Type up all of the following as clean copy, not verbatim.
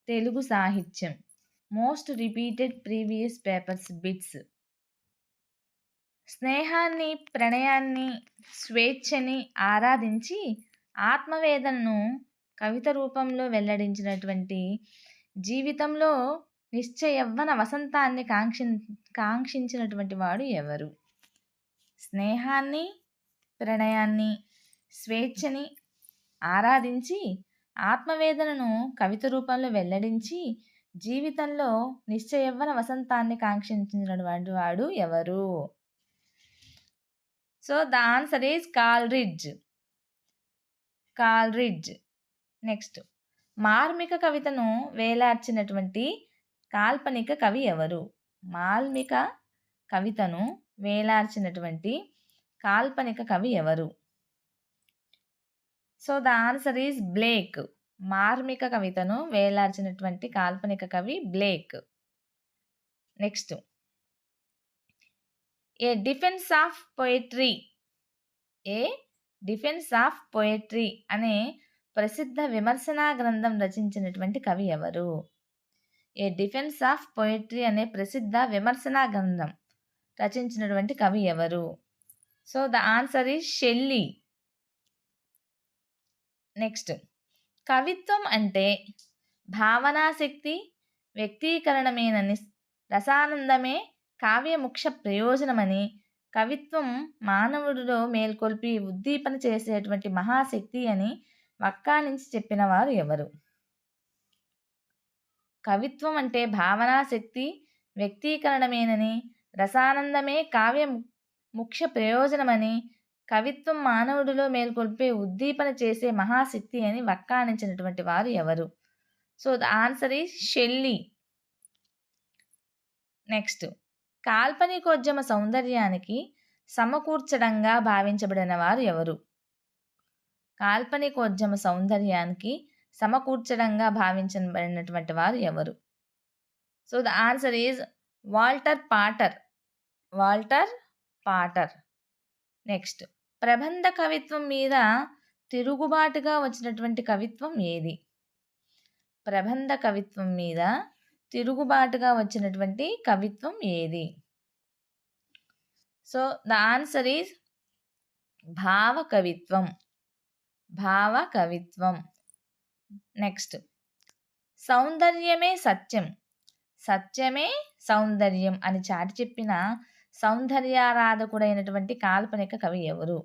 తెలుగు సాహిత్యం. Most repeated previous papers bits. స్నేహాన్ని, ప్రణయాన్ని, స్వేచ్ఛని ఆరాధించి ఆత్మవేదనను కవిత రూపంలో వెల్లడించినటువంటి, జీవితంలో నిశ్చయవ్వన వసంతాన్ని కాంక్షించినటువంటి వాడు ఎవరు? స్నేహాన్ని, ప్రణయాన్ని, స్వేచ్ఛని ఆరాధించి ఆత్మవేదనను కవిత రూపంలో వెల్లడించి జీవితంలో నిశ్చయవ్వన వసంతాన్ని కాంక్షించినటువంటి వాడు ఎవరు? So the answer is Coleridge. Next, మార్మిక కవితను వేలార్చినటువంటి కాల్పనిక కవి ఎవరు? మార్మిక కవితను వేలార్చినటువంటి కాల్పనిక కవి ఎవరు? So the answer is Blake. మార్మిక కవితను వేలార్చినటువంటి కాల్పనిక కవి Blake. Next, a defence of poetry అనే ప్రసిద్ధ విమర్శనా గ్రంథం రచించినటువంటి కవి ఎవరు? ఏ డిఫెన్స్ ఆఫ్ పోయట్రీ అనే ప్రసిద్ధ విమర్శనా గ్రంథం రచించినటువంటి కవి ఎవరు? So the answer is Shelley. Next, కవిత్వం అంటే భావనాశక్తి వ్యక్తీకరణమేనని, రసానందమే కావ్య ముఖ్య ప్రయోజనమని, కవిత్వం మానవుడిలో మేల్కొల్పి ఉద్దీపన చేసేటువంటి మహాశక్తి అని వక్కాణించి చెప్పిన వారు ఎవరు? కవిత్వం అంటే భావనాశక్తి వ్యక్తీకరణమేనని, రసానందమే కావ్య ముఖ్య ప్రయోజనమని, కవిత్వం మానవుడిలో మేల్కొల్పే ఉద్దీపన చేసే మహాశక్తి అని వక్కాణించినటువంటి వారు ఎవరు? So the answer is Shelley. Next, కాల్పనికోద్యమ సౌందర్యానికి సమకూర్చడంగా భావించబడిన వారు ఎవరు? కాల్పనికోద్యమ సౌందర్యానికి సమకూర్చడంగా భావించబడినటువంటి వారు ఎవరు? So the answer is Walter Pater. Next, ప్రబంధ కవిత్వం మీద తిరుగుబాటుగా వచ్చినటువంటి కవిత్వం ఏది? ప్రబంధ కవిత్వం మీద తిరుగుబాటుగా వచ్చినటువంటి కవిత్వం ఏది? సో ద ఆన్సర్ ఈజ్ భావకవిత్వం. నెక్స్ట్, సౌందర్యమే సత్యం, సత్యమే సౌందర్యం అని చాటి చెప్పిన సౌందర్యారాధకుడైనటువంటి కాల్పనిక కవి ఎవరు?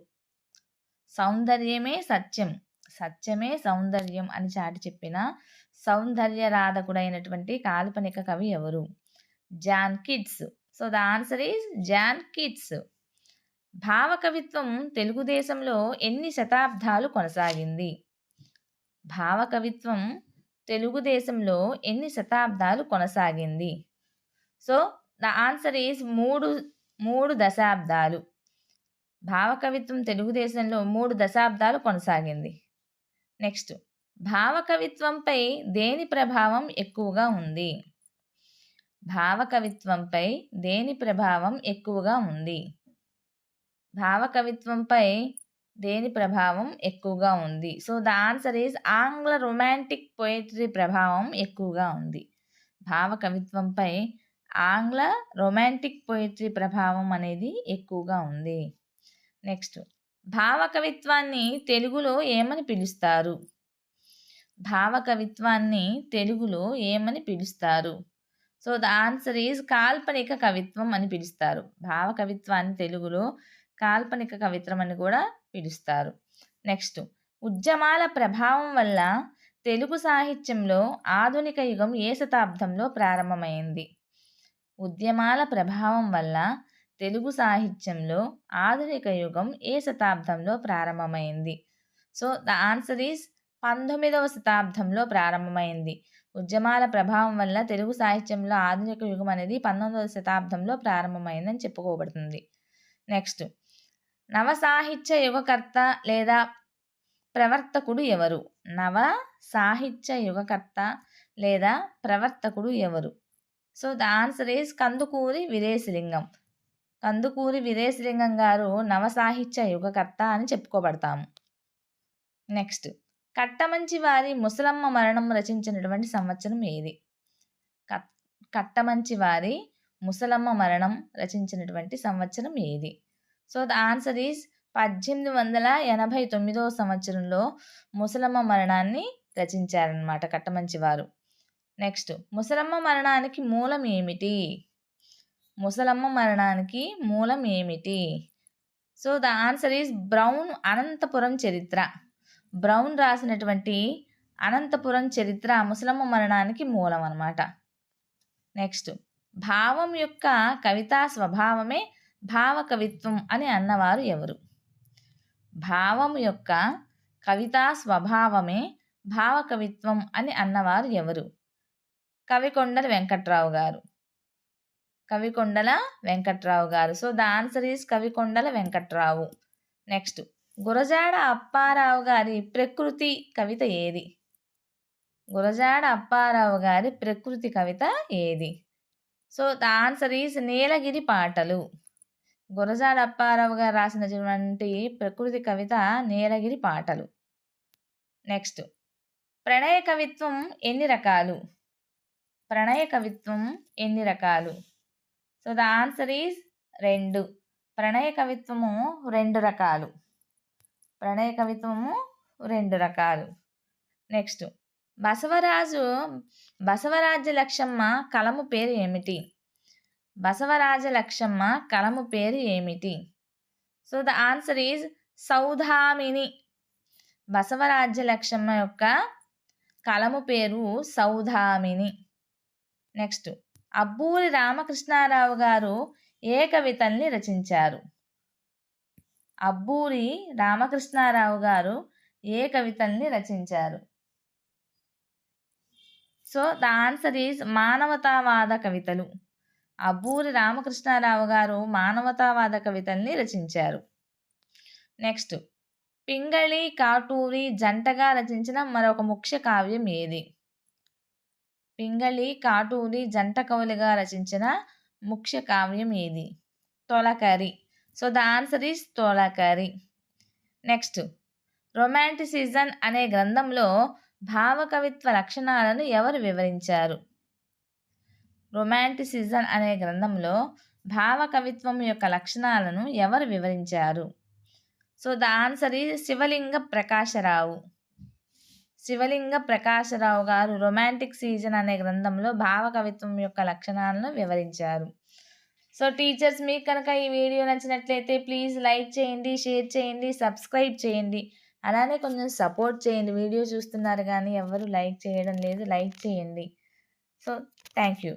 సౌందర్యమే సత్యం, సత్యమే సౌందర్యం అని చాటి చెప్పిన సౌందర్యరాధకుడైనటువంటి కాల్పనిక కవి ఎవరు? John Keats. So the answer is John Keats. భావకవిత్వం తెలుగుదేశంలో ఎన్ని శతాబ్దాలు కొనసాగింది? భావకవిత్వం తెలుగుదేశంలో ఎన్ని శతాబ్దాలు కొనసాగింది? సో ద ఆన్సర్ ఈజ్ మూడు దశాబ్దాలు. భావకవిత్వం తెలుగుదేశంలో 3 దశాబ్దాలు కొనసాగింది. నెక్స్ట్, భావకవిత్వంపై దేని ప్రభావం ఎక్కువగా ఉంది? భావకవిత్వంపై దేని ప్రభావం ఎక్కువగా ఉంది? భావకవిత్వంపై దేని ప్రభావం ఎక్కువగా ఉంది? సో ద ఆన్సర్ ఈజ్ ఆంగ్ల రొమాంటిక్ పోయట్రీ ప్రభావం ఎక్కువగా ఉంది. భావకవిత్వంపై ఆంగ్ల రొమాంటిక్ పోయట్రీ ప్రభావం అనేది ఎక్కువగా ఉంది. నెక్స్ట్, భావకవిత్వాన్ని తెలుగులో ఏమని పిలుస్తారు? భావకవిత్వాన్ని తెలుగులో ఏమని పిలుస్తారు? సో ద ఆన్సర్ ఈజ్ కాల్పనిక కవిత్వం అని పిలుస్తారు. భావకవిత్వాన్ని తెలుగులో కాల్పనిక కవిత్వం అని కూడా పిలుస్తారు. నెక్స్ట్, ఉద్యమాల ప్రభావం వల్ల తెలుగు సాహిత్యంలో ఆధునిక యుగం ఏ శతాబ్దంలో ప్రారంభమైంది? ఉద్యమాల ప్రభావం వల్ల తెలుగు సాహిత్యంలో ఆధునిక యుగం ఏ శతాబ్దంలో ప్రారంభమైంది? సో ద ఆన్సర్ ఈజ్ 19వ శతాబ్దంలో ప్రారంభమైంది. ఉద్యమాల ప్రభావం వల్ల తెలుగు సాహిత్యంలో ఆధునిక యుగం అనేది 19వ శతాబ్దంలో ప్రారంభమైందని చెప్పుకోబడుతుంది. నెక్స్ట్, నవ సాహిత్య యుగకర్త లేదా ప్రవర్తకుడు ఎవరు? నవ సాహిత్య యుగకర్త లేదా ప్రవర్తకుడు ఎవరు? So the answer is Kandukuri Veeresalingam. Kandukuri Veeresalingam గారు నవ సాహిత్య యుగకర్త అని చెప్పుకోబడతాము. నెక్స్ట్, కట్టమంచి వారి ముసలమ్మ మరణం రచించినటువంటి సంవత్సరం ఏది? కట్టమంచి వారి ముసలమ్మ మరణం రచించినటువంటి సంవత్సరం ఏది? సో ద ఆన్సర్ ఈజ్ 1889 సంవత్సరంలో ముసలమ్మ మరణాన్ని రచించారనమాట కట్టమంచి వారు. నెక్స్ట్, ముసలమ్మ మరణానికి మూలం ఏమిటి? ముసలమ్మ మరణానికి మూలం ఏమిటి? So the answer is Brown Anantapuram చరిత్ర. బ్రౌన్ రాసినటువంటి అనంతపురం చరిత్ర ముసలమ్మ మరణానికి మూలం అన్నమాట. నెక్స్ట్, భావం యొక్క కవితా స్వభావమే భావకవిత్వం అని అన్నవారు ఎవరు? భావం యొక్క కవితా స్వభావమే భావకవిత్వం అని అన్నవారు ఎవరు? కవికొండల వెంకట్రావు గారు. కవికొండల వెంకట్రావు గారు. So the answer is Kavikondala Venkatrao. Next, Gurajada Apparao గారి ప్రకృతి కవిత ఏది? గురజాడ అప్పారావు గారి ప్రకృతి కవిత ఏది? సో ద ఆన్సర్ ఈజ్ నీలగిరి పాటలు. గురజాడ అప్పారావు గారు రాసినటువంటి ప్రకృతి కవిత నీలగిరి పాటలు. నెక్స్ట్, ప్రణయ కవిత్వం ఎన్ని రకాలు? ప్రణయ కవిత్వం ఎన్ని రకాలు? So the answer is 2. ప్రణయ కవిత్వము 2 రకాలు. ప్రణయ కవిత్వము 2 రకాలు. నెక్స్ట్, బసవరాజ్య లక్ష్మమ్మ కలము పేరు ఏమిటి? బసవరాజ లక్ష్మమ్మ కలము పేరు ఏమిటి? So the answer is Saudamini. Basavaraju Lakshmamma యొక్క కలము పేరు సౌధామిని. నెక్స్ట్, అబ్బూరి రామకృష్ణారావు గారు ఏ కవితల్ని రచించారు? అబ్బూరి రామకృష్ణారావు గారు ఏ కవితల్ని రచించారు? సో ద ఆన్సర్ ఈజ్ మానవతావాద కవితలు. అబ్బూరి రామకృష్ణారావు గారు మానవతావాద కవితల్ని రచించారు. నెక్స్ట్, పింగళి కాటూరి జంటగా రచించిన మరొక ముఖ్య కావ్యం ఏది? పింగళి కాటూరి జంట కవులుగా రచించిన ముఖ్య కావ్యం ఏది? తొలకరి. సో ద ఆన్సర్ ఈజ్ తొలకరి. నెక్స్ట్, రొమాంటిసిజం అనే గ్రంథంలో భావకవిత్వ లక్షణాలను ఎవరు వివరించారు? రొమాంటిసిజం అనే గ్రంథంలో భావకవిత్వం యొక్క లక్షణాలను ఎవరు వివరించారు? సో ద ఆన్సర్ ఈజ్ శివలింగ ప్రకాశరావు. శివలింగ ప్రకాశరావు గారు రొమాంటిక్ సీజన్ అనే గ్రంథంలో భావకవిత్వం యొక్క లక్షణాలను వివరించారు. సో టీచర్స్, మీకు కనుక ఈ వీడియో నచ్చినట్లయితే ప్లీజ్ లైక్ చేయండి, షేర్ చేయండి, సబ్స్క్రైబ్ చేయండి. అలానే కొంచెం సపోర్ట్ చేయండి. వీడియో చూస్తున్నారు కానీ ఎవరు లైక్ చేయడం లేదు, లైక్ చేయండి. So thank you.